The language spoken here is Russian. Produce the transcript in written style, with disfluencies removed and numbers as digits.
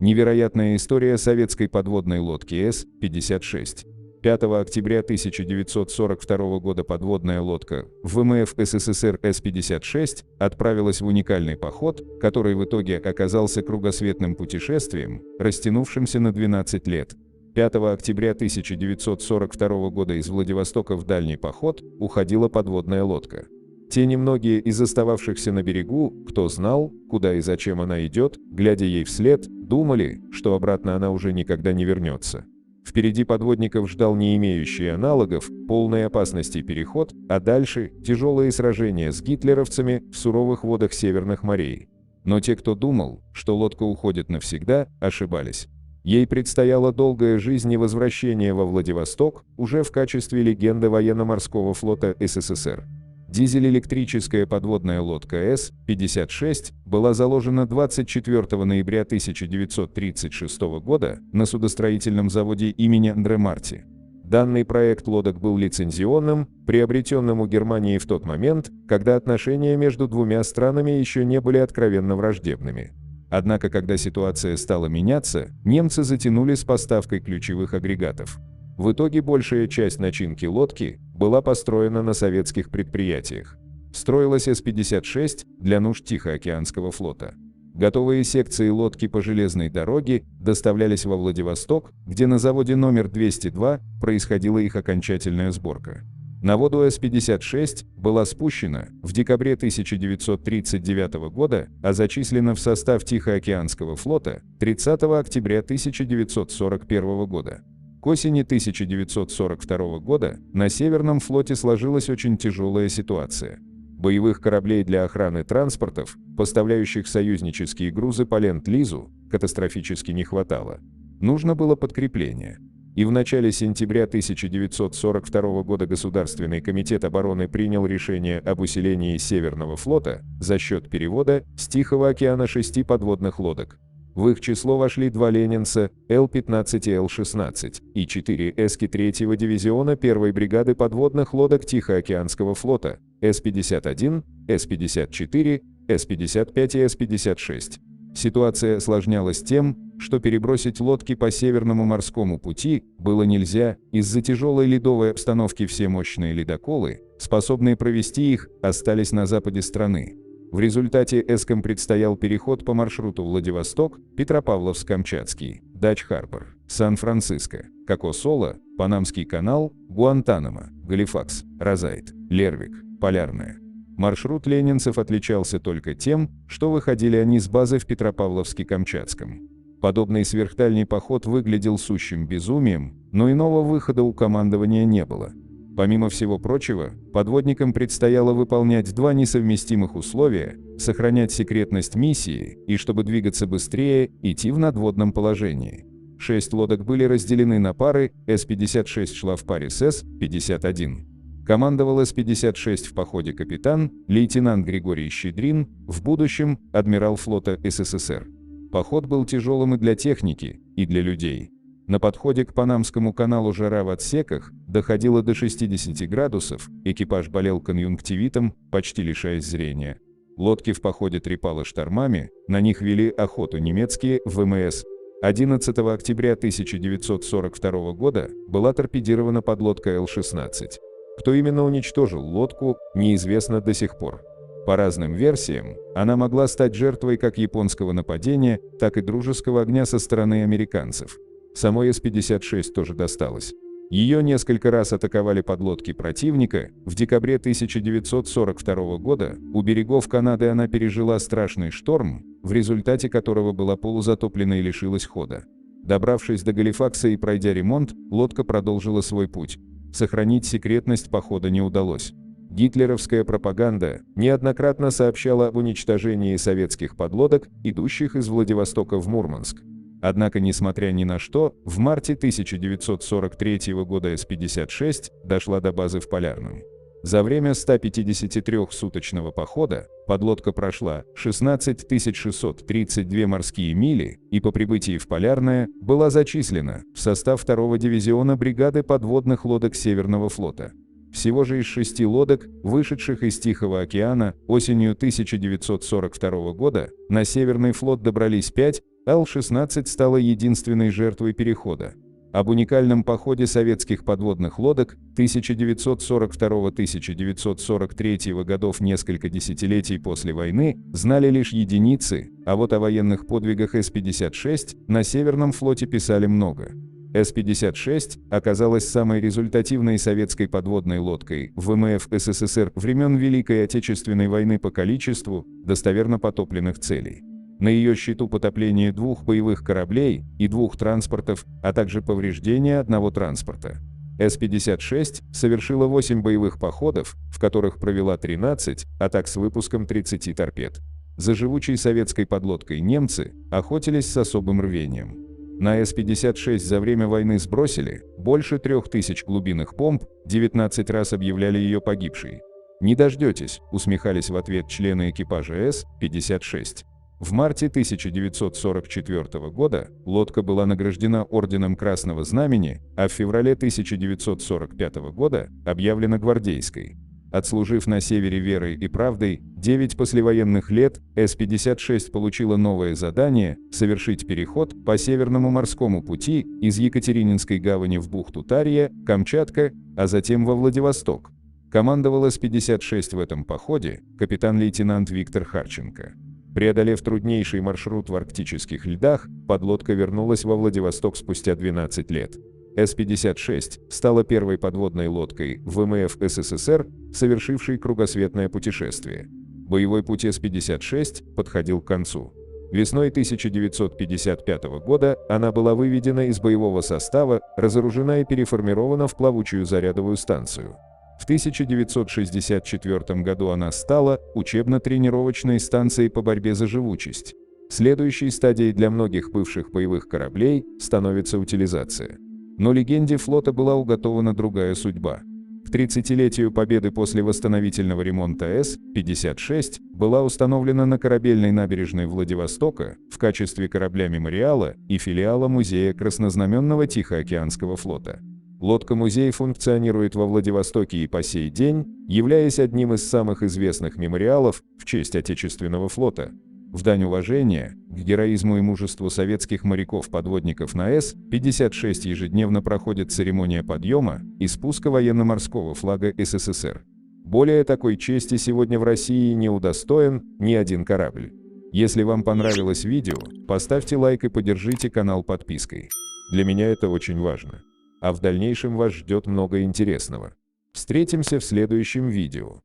Невероятная история советской подводной лодки С-56. 5 октября 1942 года подводная лодка ВМФ СССР С-56 отправилась в уникальный поход, который в итоге оказался кругосветным путешествием, растянувшимся на 12 лет. 5 октября 1942 года из Владивостока в дальний поход уходила подводная лодка. Те немногие из остававшихся на берегу, кто знал, куда и зачем она идет, глядя ей вслед, думали, что обратно она уже никогда не вернется. Впереди подводников ждал не имеющий аналогов, полной опасности переход, а дальше тяжелые сражения с гитлеровцами в суровых водах северных морей. Но те, кто думал, что лодка уходит навсегда, ошибались. Ей предстояла долгая жизнь и возвращение во Владивосток уже в качестве легенды военно-морского флота СССР. Дизель-электрическая подводная лодка С-56 была заложена 24 ноября 1936 года на судостроительном заводе имени Андре Марти. Данный проект лодок был лицензионным, приобретенным у Германии в тот момент, когда отношения между двумя странами еще не были откровенно враждебными. Однако, когда ситуация стала меняться, немцы затянули с поставкой ключевых агрегатов. В итоге большая часть начинки лодки была построена на советских предприятиях. Строилась С-56 для нужд Тихоокеанского флота. Готовые секции лодки по железной дороге доставлялись во Владивосток, где на заводе номер 202 происходила их окончательная сборка. На воду С-56 была спущена в декабре 1939 года, а зачислена в состав Тихоокеанского флота 30 октября 1941 года. К осени 1942 года на Северном флоте сложилась очень тяжелая ситуация. Боевых кораблей для охраны транспортов, поставляющих союзнические грузы по Ленд-Лизу, катастрофически не хватало. Нужно было подкрепление. И в начале сентября 1942 года Государственный комитет обороны принял решение об усилении Северного флота за счет перевода с Тихого океана 6 подводных лодок. В их число вошли 2 «Ленинца» Л-15 и Л-16 и 4 эски 3-го дивизиона 1-й бригады подводных лодок Тихоокеанского флота С-51, С-54, С-55 и С-56. Ситуация осложнялась тем, что перебросить лодки по Северному морскому пути было нельзя, из-за тяжелой ледовой обстановки все мощные ледоколы, способные провести их, остались на западе страны. В результате эскам предстоял переход по маршруту Владивосток, Петропавловск-Камчатский, Дач-Харбор, Сан-Франциско, Кокосола, Панамский канал, Гуантанамо, Галифакс, Розайт, Лервик, Полярная. Маршрут ленинцев отличался только тем, что выходили они с базы в Петропавловске-Камчатском. Подобный сверхдальний поход выглядел сущим безумием, но иного выхода у командования не было. Помимо всего прочего, подводникам предстояло выполнять 2 несовместимых условия – сохранять секретность миссии и, чтобы двигаться быстрее, идти в надводном положении. 6 лодок были разделены на пары, С-56 шла в паре с С-51. Командовал С-56 в походе капитан, лейтенант Григорий Щедрин, в будущем адмирал флота СССР. Поход был тяжелым и для техники, и для людей. На подходе к Панамскому каналу жара в отсеках доходила до 60 градусов, экипаж болел конъюнктивитом, почти лишаясь зрения. Лодки в походе трепало штормами, на них вели охоту немецкие ВМС. 11 октября 1942 года была торпедирована подлодка Л-16. Кто именно уничтожил лодку, неизвестно до сих пор. По разным версиям, она могла стать жертвой как японского нападения, так и дружеского огня со стороны американцев. Самой С-56 тоже досталось. Ее несколько раз атаковали подлодки противника. В декабре 1942 года у берегов Канады она пережила страшный шторм, в результате которого была полузатоплена и лишилась хода. Добравшись до Галифакса и пройдя ремонт, лодка продолжила свой путь. Сохранить секретность похода не удалось. Гитлеровская пропаганда неоднократно сообщала об уничтожении советских подлодок, идущих из Владивостока в Мурманск. Однако, несмотря ни на что, в марте 1943 года С-56 дошла до базы в Полярном. За время 153-суточного похода подлодка прошла 16 632 морские мили и по прибытии в Полярное была зачислена в состав 2-го дивизиона бригады подводных лодок Северного флота. Всего же из 6 лодок, вышедших из Тихого океана, осенью 1942 года на Северный флот добрались 5, Л-16 стала единственной жертвой перехода. Об уникальном походе советских подводных лодок 1942-1943 годов, несколько десятилетий после войны, знали лишь единицы, а вот о военных подвигах С-56 на Северном флоте писали много. С-56 оказалась самой результативной советской подводной лодкой ВМФ СССР времен Великой Отечественной войны по количеству достоверно потопленных целей. На ее счету потопление 2 боевых кораблей и 2 транспортов, а также повреждение 1 транспорта. С-56 совершила 8 боевых походов, в которых провела 13 атак с выпуском 30 торпед. За живучей советской подлодкой немцы охотились с особым рвением. На С-56 за время войны сбросили больше 3000 глубинных помп, 19 раз объявляли ее погибшей. «Не дождетесь», — усмехались в ответ члены экипажа С-56. В марте 1944 года лодка была награждена Орденом Красного Знамени, а в феврале 1945 года объявлена гвардейской. Отслужив на севере верой и правдой 9 послевоенных лет, С-56 получила новое задание – совершить переход по Северному морскому пути из Екатерининской гавани в бухту Тарья, Камчатка, а затем во Владивосток. Командовал С-56 в этом походе капитан-лейтенант Виктор Харченко. Преодолев труднейший маршрут в арктических льдах, подлодка вернулась во Владивосток спустя 12 лет. С-56 стала первой подводной лодкой ВМФ СССР, совершившей кругосветное путешествие. Боевой путь С-56 подходил к концу. Весной 1955 года она была выведена из боевого состава, разоружена и переформирована в плавучую зарядовую станцию. В 1964 году она стала учебно-тренировочной станцией по борьбе за живучесть. Следующей стадией для многих бывших боевых кораблей становится утилизация. Но легенде флота была уготована другая судьба. К 30-летию победы после восстановительного ремонта С-56 была установлена на корабельной набережной Владивостока в качестве корабля-мемориала и филиала Музея Краснознаменного Тихоокеанского флота. Лодка-музей функционирует во Владивостоке и по сей день, являясь одним из самых известных мемориалов в честь Отечественного флота. В дань уважения к героизму и мужеству советских моряков-подводников на С-56 ежедневно проходит церемония подъема и спуска военно-морского флага СССР. Более такой чести сегодня в России не удостоен ни один корабль. Если вам понравилось видео, поставьте лайк и поддержите канал подпиской. Для меня это очень важно. А в дальнейшем вас ждет много интересного. Встретимся в следующем видео.